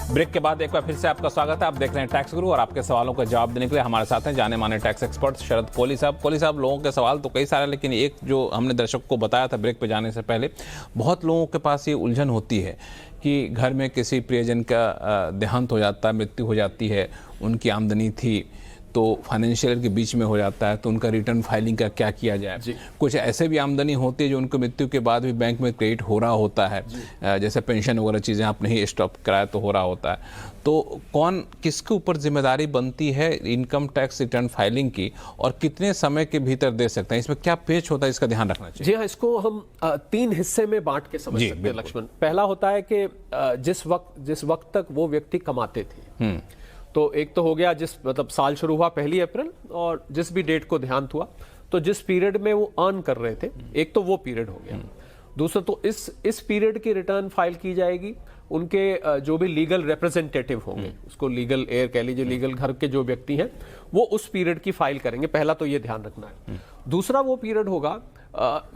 Break के बाद एक बार फिर से आपका स्वागत है। आप देख रहे हैं टैक्स गुरु और आपके सवालों का जवाब देने के लिए हमारे साथ हैं जाने माने टैक्स एक्सपर्ट शरद कोहली साहब। कोहली साहब, लोगों के सवाल तो कई सारे, लेकिन एक जो हमने दर्शकों को बताया था ब्रेक पे जाने से पहले, बहुत लोगों के पास ये उलझन होती है कि घर में किसी प्रियजन का देहांत हो जाता है, मृत्यु हो जाती है, उनकी आमदनी थी तो फाइनेंशियल के बीच में हो जाता है, तो उनका रिटर्न फाइलिंग का क्या किया जाए। कुछ ऐसे भी आमदनी होती है जो उनको मृत्यु के बाद भी बैंक में क्रेडिट हो रहा होता है, जैसे पेंशन वगैरह चीज़ें आपने ही स्टॉप कराया तो हो रहा होता है। तो कौन किसके ऊपर जिम्मेदारी बनती है इनकम टैक्स रिटर्न फाइलिंग की, और कितने समय के भीतर दे सकते हैं? इसमें क्या पेच होता है, इसका ध्यान रखना चाहिए। जी हाँ, इसको हम 3 हिस्से में बांट के समझ सकते हैं लक्ष्मण। पहला होता है कि जिस वक्त तक वो व्यक्ति कमाते थे, तो एक तो हो गया मतलब साल शुरू हुआ 1 अप्रैल और जिस भी डेट को देहांत हुआ, तो जिस पीरियड में वो अर्न कर रहे थे, एक तो वो पीरियड हो गया। दूसरा तो इस पीरियड की रिटर्न फाइल की जाएगी। उनके जो भी लीगल रिप्रेजेंटेटिव होंगे, उसको लीगल एयर कह लीजिए, लीगल घर के जो व्यक्ति हैं, वो उस पीरियड की फाइल करेंगे। पहला तो ये ध्यान रखना है। दूसरा वो पीरियड होगा,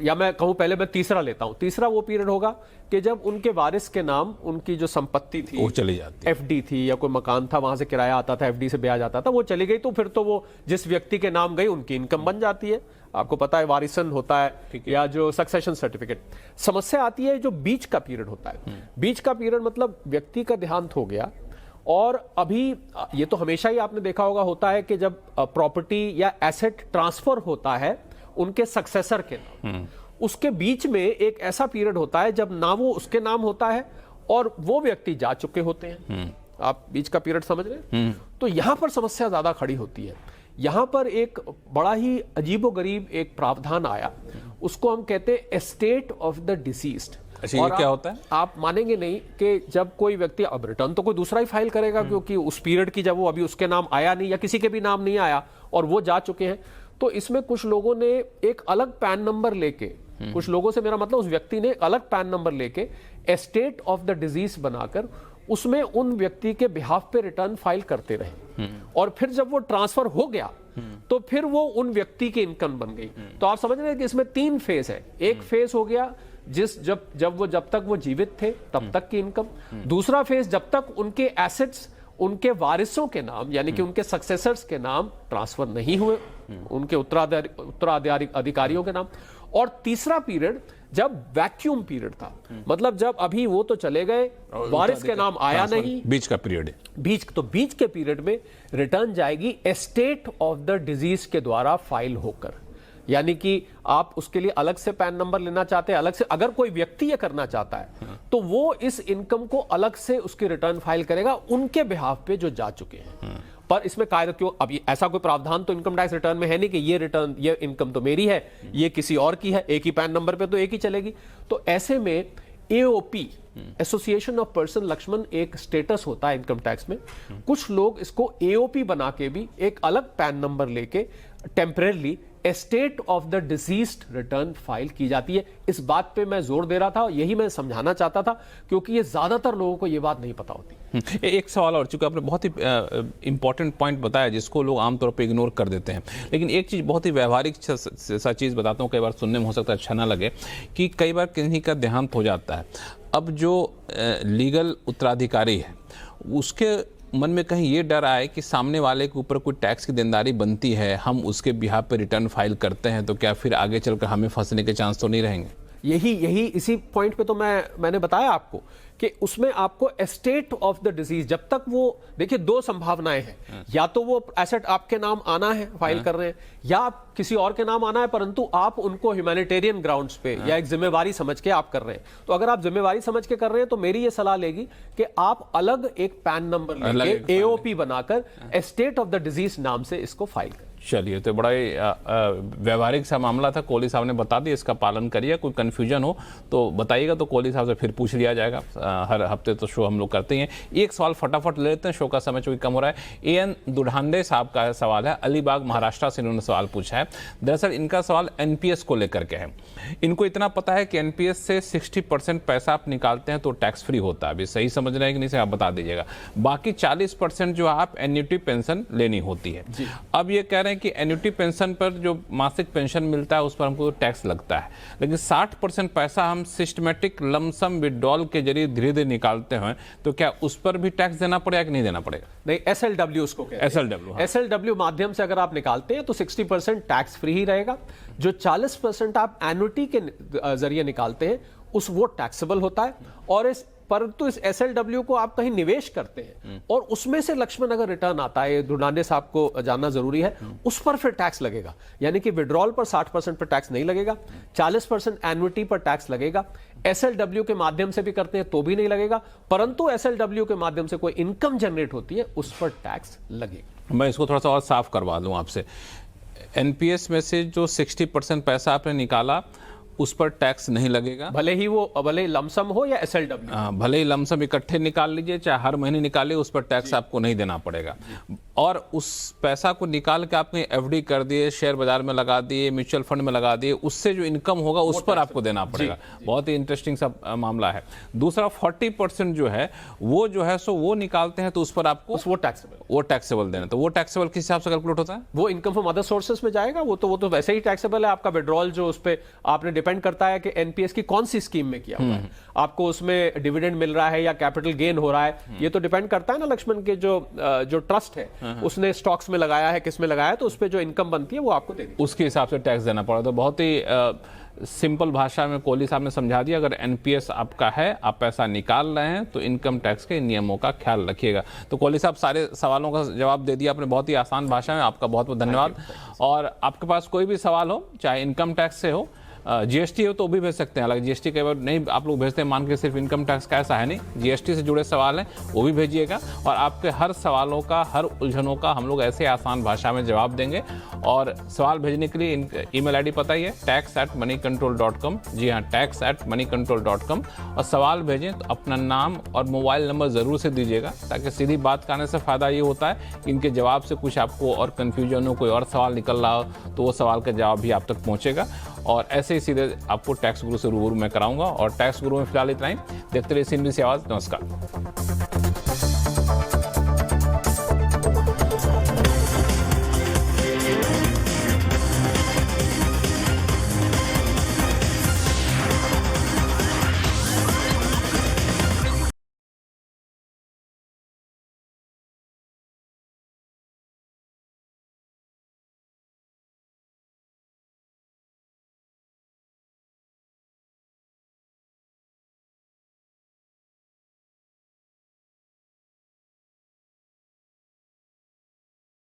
या मैं कहूं पहले मैं तीसरा लेता हूं। तीसरा वो पीरियड होगा कि जब उनके वारिस के नाम उनकी जो संपत्ति थी, वो चली जाती, एफडी थी या कोई मकान था, वहां से किराया आता था, एफडी से ब्याज आता था, वो चली गई, तो फिर तो वो जिस व्यक्ति के नाम गई उनकी इनकम बन जाती है। आपको पता है वारिसन होता है या जो सक्सेशन सर्टिफिकेट। समस्या आती है जो बीच का पीरियड होता है। बीच का पीरियड मतलब व्यक्ति का देहांत हो गया और अभी ये तो हमेशा ही आपने देखा होता है कि जब प्रॉपर्टी या एसेट ट्रांसफर होता है उनके सक्सेसर के नाम, उसके बीच में एक ऐसा पीरियड होता है जब ना वो उसके नाम होता है और वो व्यक्ति जा चुके होते हैं। आप बीच का पीरियड समझ रहे हैं? तो यहां पर समस्या ज्यादा खड़ी होती है। यहां पर एक बड़ा ही अजीबोगरीब एक प्रावधान आया, उसको हम कहते हैं एस्टेट ऑफ द डिसीज्ड। अच्छा, ये क्या होता है? आप मानेंगे नहीं कि जब कोई व्यक्ति, अब रिटर्न तो कोई दूसरा ही फाइल करेगा, क्योंकि उस पीरियड की जब वो अभी उसके नाम आया नहीं या किसी के भी नाम नहीं आया और वो जा चुके हैं, तो इसमें कुछ लोगों ने एक अलग पैन नंबर लेके, कुछ लोगों से मेरा मतलब उस व्यक्ति ने एक अलग पैन नंबर लेके एस्टेट ऑफ द डिजीज बनाकर उसमें उन व्यक्ति के बिहाफ पे रिटर्न फाइल करते रहे, और फिर जब वो ट्रांसफर हो गया तो फिर वो उन व्यक्ति की इनकम बन गई। तो आप समझ रहे हैं कि इसमें 3 फेज है। एक फेज हो गया जब तक वो जीवित थे तब तक की इनकम। दूसरा फेज जब तक उनके एसेट्स उनके वारिसों के नाम यानी कि उनके सक्सेसर्स के नाम ट्रांसफर नहीं हुए, उनके उत्तराधिकारी अधिकारियों के नाम। और तीसरा पीरियड जब वैक्यूम पीरियड था, मतलब जब अभी वो तो चले गए, वारिस के नाम आया नहीं, बीच का पीरियड है। बीच के पीरियड में रिटर्न जाएगी एस्टेट ऑफ द डिजीज के द्वारा फाइल होकर। यानी कि आप उसके लिए अलग से पैन नंबर लेना चाहते हैं, अलग से अगर कोई व्यक्ति ये करना चाहता है तो वो इस इनकम को अलग से उसकी रिटर्न फाइल करेगा उनके बिहाफ पे जो जा चुके हैं। पर इसमें कायदा क्यों, अब ऐसा कोई प्रावधान तो इनकम टैक्स रिटर्न में है नहीं कि ये इनकम तो मेरी है, ये किसी और की है, एक ही पैन नंबर पे तो एक ही चलेगी। तो ऐसे में AOP, association of person, Lakshman, एक स्टेटस होता है इनकम टैक्स में। कुछ लोग इसको एओपी बना के भी एक अलग पैन नंबर लेके temporarily estate of the deceased return file की जाती है। इस बात पे मैं जोर दे रहा था, यही मैं समझाना चाहता था, क्योंकि ये ज्यादातर लोगों को ये बात नहीं पता होती। एक सवाल और, चूंकि आपने बहुत ही इंपॉर्टेंट पॉइंट बताया जिसको लोग आमतौर पे इग्नोर कर देते हैं, लेकिन एक चीज़ बहुत ही व्यवहारिक सा चीज़ बताता हूँ, कई बार सुनने में हो सकता है अच्छा ना लगे, कि कई बार किन्हीं का देहांत हो जाता है। अब जो लीगल उत्तराधिकारी है उसके मन में कहीं ये डर आए कि सामने वाले के ऊपर कोई टैक्स की देनदारी बनती है, हम उसके बिहाफ पे रिटर्न फाइल करते हैं, तो क्या फिर आगे चलकर हमें फंसने के चांस तो नहीं रहेंगे? यही इसी पॉइंट पे तो मैंने बताया आपको कि उसमें आपको एस्टेट ऑफ द डिजीज, जब तक वो, देखिए 2 संभावनाएं हैं, या तो वो एसेट आपके नाम आना है, फाइल कर रहे हैं, या किसी और के नाम आना है, परंतु आप उनको ह्यूमैनिटेरियन ग्राउंड्स पे या एक जिम्मेवारी समझ के आप कर रहे हैं। तो अगर आप जिम्मेवारी समझ के कर रहे हैं तो मेरी ये सलाह लेगी कि आप अलग एक पैन नंबर लेके एओपी बनाकर एस्टेट ऑफ द डिजीज नाम से इसको फाइल करें। चलिए, तो बड़ा ही व्यवहारिक सा मामला था, कोहली साहब ने बता दिया, इसका पालन करिए। कोई कन्फ्यूजन हो तो बताइएगा, तो कोहली साहब से फिर पूछ लिया जाएगा। हर हफ्ते तो शो हम लोग करते हैं। एक सवाल फटाफट ले लेते हैं, शो का समय चूंकि कम हो रहा है। एएन दुढ़ांडे साहब का सवाल है, अलीबाग महाराष्ट्र से इन्होंने सवाल पूछा है। दरअसल इनका सवाल एनपीएस को लेकर के है। इनको इतना पता है कि एनपीएस से 60% पैसा आप निकालते हैं तो टैक्स फ्री होता है। अभी सही समझ रहे हैं कि नहीं से आप बता दीजिएगा। बाकी 40% जो आप एन्युटी पेंशन लेनी होती है। अब ये कह रहे हैं हैं कि एन्युटी पेंशन पर जो मासिक पेंशन मिलता है उस पर हमको टैक्स लगता है, लेकिन 60% पैसा हम सिस्टमेटिक लमसम विड्रॉल के जरिए धीरे धीरे निकालते हैं, तो क्या उस पर भी टैक्स देना पड़ेगा कि नहीं देना पड़ेगा? नहीं, SLW उसको कहते हैं। SLW, हाँ। SLW माध्यम से अगर आप निकालते हैं तो 60% टैक्स फ्री ही रहेगा। जो 40% आप एन्युटी के जरिए निकालते हैं उस वो टैक्सेबल होता है। और परंतु इस SLW को आप कहीं निवेश करते हैं और उसमें से लक्ष्मण अगर रिटर्न आता है, दुर्नाने साहब को जानना जरूरी है, उस पर फिर टैक्स लगेगा। यानी कि विड्रॉल पर 60% पर टैक्स नहीं लगेगा, 40% एन्युटी पर टैक्स लगेगा। SLW के माध्यम से भी करते हैं तो भी नहीं लगेगा, परंतु SLW के माध्यम से कोई इनकम जनरेट होती है उस पर टैक्स लगेगा। मैं इसको थोड़ा सा और साफ करवा दूं आपसे। NPS में से जो 60% पैसा आपने निकाला उस पर टैक्स नहीं लगेगा, भले ही लमसम हो या SLW। भले ही लमसम इकट्ठे निकाल लीजिए चाहे हर महीने निकालिए, उस पर टैक्स आपको नहीं देना पड़ेगा। और उस पैसा को निकाल के आपने FD कर दिए, शेयर बाजार में लगा दिए, म्यूचुअल फंड में लगा दिए, उससे जो इनकम होगा उस पर आपको देना पड़ेगा। बहुत ही इंटरेस्टिंग सा मामला है। दूसरा 40% जो है सो वो निकालते हैं तो उस पर आपको वो टैक्सेबल देना। तो वो टैक्सेबल किस हिसाब से कैलकुलेट होता है? वो इनकम फ्रॉम अदर सोर्सेस में जाएगा। वो तो वैसे ही टैक्सेबल है। आपका विड्रॉल जो उस पे आपने डिपेंड करता है कि NPS की कौन सी स्कीम में किया हुआ है, आपको उसमें डिविडेंड मिल रहा है या कैपिटल गेन हो रहा है, ये तो डिपेंड करता है ना लक्ष्मण के जो ट्रस्ट है उसने स्टॉक्स में लगाया है, किस में लगाया है, तो उस पे जो इनकम बनती है वो आपको देनी, उसके हिसाब से टैक्स देना पड़ा। तो बहुत ही सिंपल भाषा में कोहली साहब ने समझा दिया। अगर NPS आपका है, आप पैसा निकाल रहे हैं, तो इनकम टैक्स के नियमों का ख्याल रखिएगा। तो कोहली साहब सारे सवालों का जवाब दे दिया आपने बहुत ही आसान भाषा में। आपका बहुत बहुत धन्यवाद। और आपके पास कोई भी सवाल हो, चाहे इनकम टैक्स से हो, GST हो तो भी भेज सकते हैं। हालांकि GST के बाद नहीं आप लोग भेजते हैं, मान के सिर्फ इनकम टैक्स का ऐसा है नहीं, GST से जुड़े सवाल हैं वो भी भेजिएगा। और आपके हर सवालों का, हर उलझनों का हम लोग ऐसे आसान भाषा में जवाब देंगे। और सवाल भेजने के लिए ईमेल ID पता ही है, tax@moneycontrol.com। जी हाँ, tax@moneycontrol.com। और सवाल भेजें तो अपना नाम और मोबाइल नंबर ज़रूर से दीजिएगा, ताकि सीधी बात करने से फ़ायदा ये होता है कि इनके जवाब से कुछ आपको और कन्फ्यूजन हो, कोई और सवाल निकल रहा हो, तो वो सवाल का जवाब भी आप तक पहुँचेगा। और ऐसे ही सीधे आपको टैक्स गुरु से रूबरू में कराऊंगा। और टैक्स गुरु में फिलहाल इतना ही। देखते रहिए CNBC आवाज़। नमस्कार।